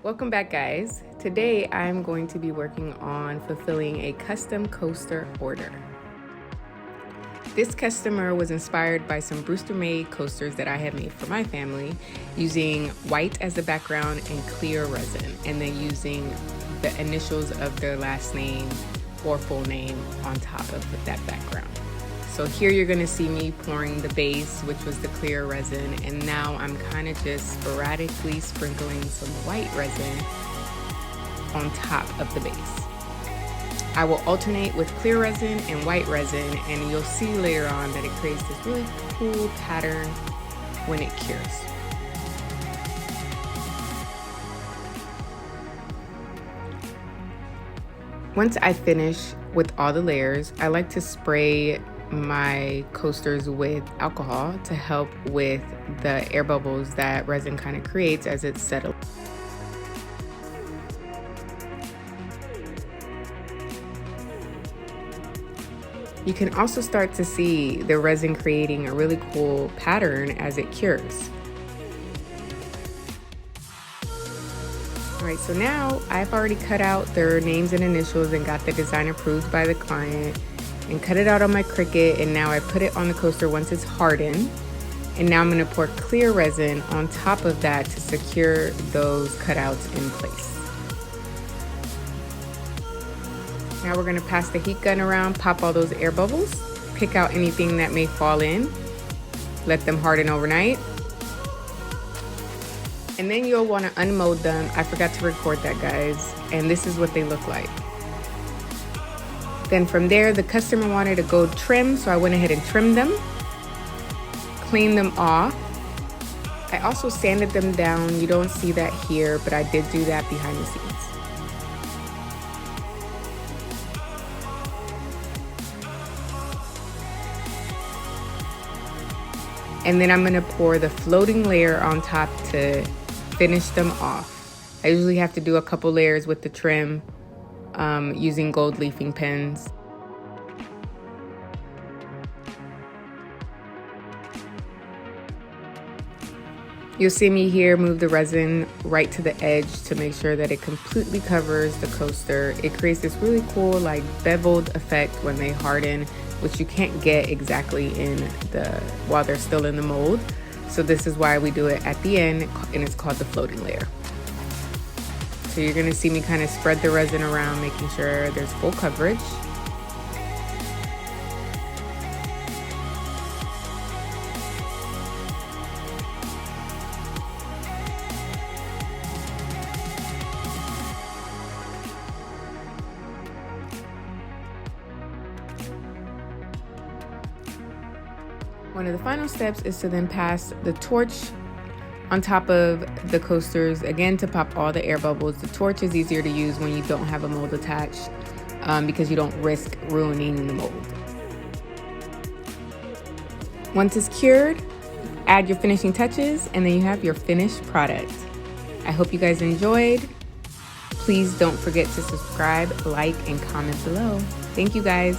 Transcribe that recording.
Welcome back, guys. Today I'm going to be working on fulfilling a custom coaster order. This customer was inspired by some Brewster-made coasters that I had made for my family, using white as the background and clear resin, and then using the initials of their last name or full name on top of that background. So here you're gonna see me pouring the base, which was the clear resin, and now I'm kind of just sporadically sprinkling some white resin on top of the base. I will alternate with clear resin and white resin, and you'll see later on that it creates this really cool pattern when it cures. Once I finish with all the layers, I like to spray my coasters with alcohol to help with the air bubbles that resin kind of creates as it settles. You can also start to see the resin creating a really cool pattern as it cures. All right, so now I've already cut out their names and initials and got the design approved by the client and cut it out on my Cricut, and now I put it on the coaster once it's hardened. And now I'm gonna pour clear resin on top of that to secure those cutouts in place. Now we're gonna pass the heat gun around, pop all those air bubbles, pick out anything that may fall in, let them harden overnight. And then you'll wanna unmold them. I forgot to record that, guys. And this is what they look like. Then from there, the customer wanted a gold trim, so I went ahead and trimmed them, cleaned them off. I also sanded them down. You don't see that here, but I did do that behind the scenes. And then I'm gonna pour the floating layer on top to finish them off. I usually have to do a couple layers with the trim using gold leafing pens. You'll see me here move the resin right to the edge to make sure that it completely covers the coaster. It creates this really cool like beveled effect when they harden, which you can't get exactly while they're still in the mold. So this is why we do it at the end, and it's called the floating layer. So you're gonna see me kind of spread the resin around, making sure there's full coverage. One of the final steps is to then pass the torch on top of the coasters, again to pop all the air bubbles. The torch is easier to use when you don't have a mold attached because you don't risk ruining the mold. Once it's cured, add your finishing touches, and then you have your finished product. I hope you guys enjoyed. Please don't forget to subscribe, like, and comment below. Thank you, guys.